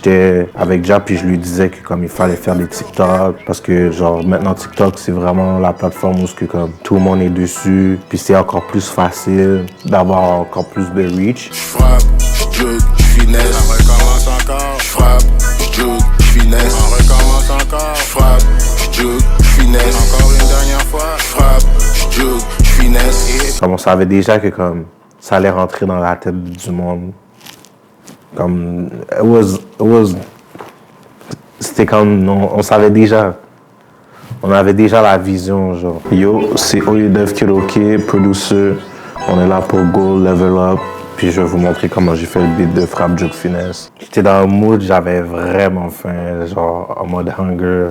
j'étais avec Ja, puis je lui disais que comme il fallait faire des TikTok, parce que genre maintenant TikTok c'est vraiment la plateforme où que, comme, tout le monde est dessus, puis c'est encore plus facile d'avoir encore plus de reach. J'frappe, j'joue, j'finesse, on recommence encore. J'frappe, j'joue, j'finesse, on recommence encore. J'frappe, j'joue, j'finesse, encore une dernière fois. J'frappe, j'joue, j'finesse. Comme on savait déjà que comme ça allait rentrer dans la tête du monde. Comme, c'était comme, on savait déjà. On avait déjà la vision, genre. Yo, c'est Oyedev Kiroke, producer. On est là pour go level up. Puis je vais vous montrer comment j'ai fait le beat de Frappe Juke Finesse. J'étais dans le mood, j'avais vraiment faim, genre en mode hunger.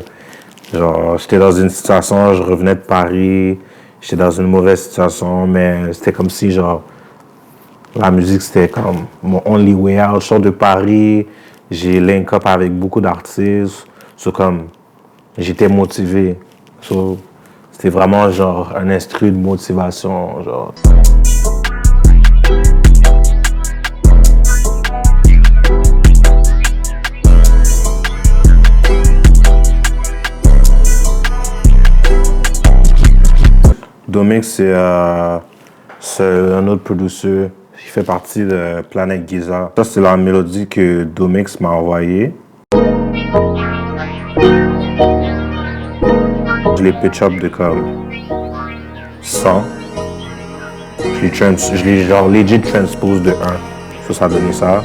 Genre, j'étais dans une situation, je revenais de Paris. J'étais dans une mauvaise situation, mais c'était comme si, genre, la musique, c'était comme mon only way out. Je sors de Paris, j'ai link up avec beaucoup d'artistes. So, comme, j'étais motivé. So, c'était vraiment, genre, un instru de motivation, genre. Domix, c'est un autre producteur qui fait partie de Planet Giza. Ça, c'est la mélodie que Domix m'a envoyée. Je l'ai pitch up de comme 100. Je l'ai genre legit transpose de 1. Ça a donné ça.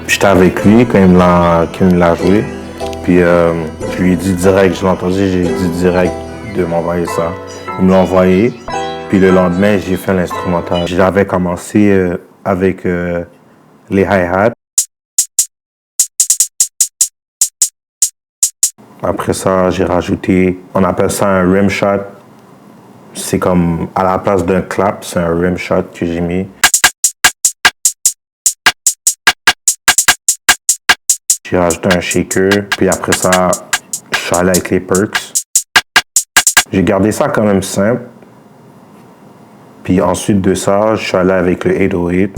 J'étais avec lui quand il me l'a joué. Puis je lui ai dit direct, je l'ai entendu, j'ai dit direct de m'envoyer ça. Il me l'a envoyé, puis le lendemain, j'ai fait l'instrumental. J'avais commencé avec les hi-hats. Après ça, j'ai rajouté, on appelle ça un rim shot. C'est comme à la place d'un clap, c'est un rim shot que j'ai mis. J'ai rajouté un shaker, puis après ça, je suis allé avec les perks. J'ai gardé ça quand même simple. Puis ensuite de ça, je suis allé avec le 808.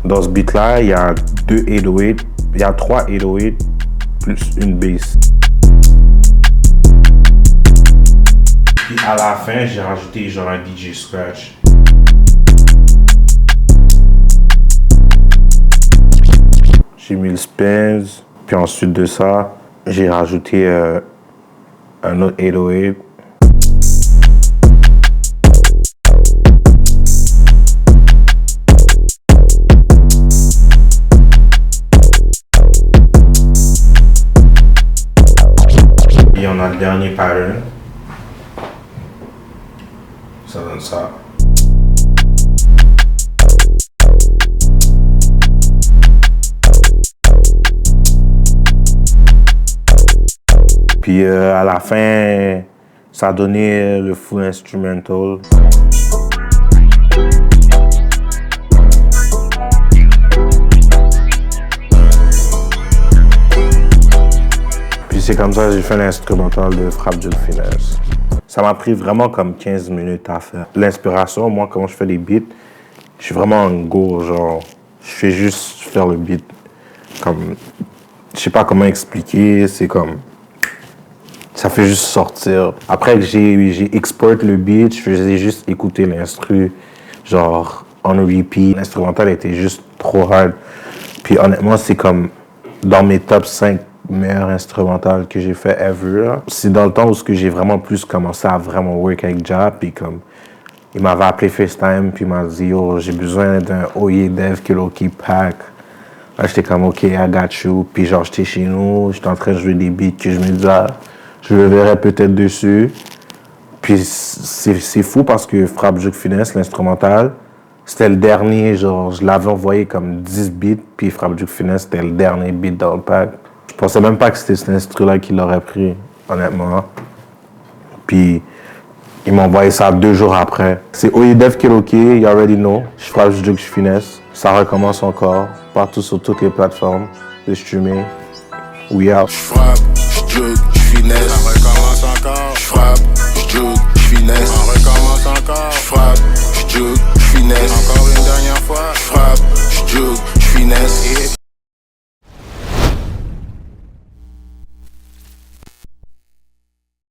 Dans ce beat-là, il y a 2 808, il y a 3 808 plus une bass. Puis à la fin, j'ai rajouté genre un DJ scratch. J'ai mis le spins, puis ensuite de ça, j'ai rajouté un autre 808. Et on a le dernier pattern. Ça donne ça. Puis à la fin, ça a donné le full instrumental. Puis c'est comme ça que j'ai fait l'instrumental de Frappe Juke Finesse. Ça m'a pris vraiment comme 15 minutes à faire. L'inspiration, moi, quand je fais des beats, je suis vraiment en go, genre, je fais juste faire le beat. Comme, je sais pas comment expliquer, c'est comme... Ça fait juste sortir. Après que j'ai export le beat, je faisais juste écouter l'instru, genre on repeat. L'instrumental était juste trop hard. Puis honnêtement, c'est comme dans mes top 5 meilleurs instrumentales que j'ai fait ever. C'est dans le temps où j'ai vraiment plus commencé à vraiment work avec Ja. Puis comme, il m'avait appelé FaceTime, puis il m'a dit « Yo, j'ai besoin d'un Oyedev Kiroke pack ». Là, j'étais comme « Ok, I got you ». Puis genre, j'étais chez nous, j'étais en train de jouer des beats que je me disais je le verrai peut-être dessus. Puis c'est fou parce que Frappe Juke Finesse, l'instrumental, c'était le dernier, genre, je l'avais envoyé comme 10 beats, puis Frappe Juke Finesse, c'était le dernier beat dans le pack. Je pensais même pas que c'était cet instru-là qu'il aurait pris, honnêtement. Puis il m'a envoyé ça 2 jours après. C'est Oyedev Kiroke, you already know. Je Frappe Juke Finesse. Ça recommence encore, partout sur toutes les plateformes de streaming. We out. J'frappe, j'juke, j'finesse, on recommence encore. J'frappe, j'juke, j'finesse, on recommence encore. J'frappe, j'juke, j'finesse.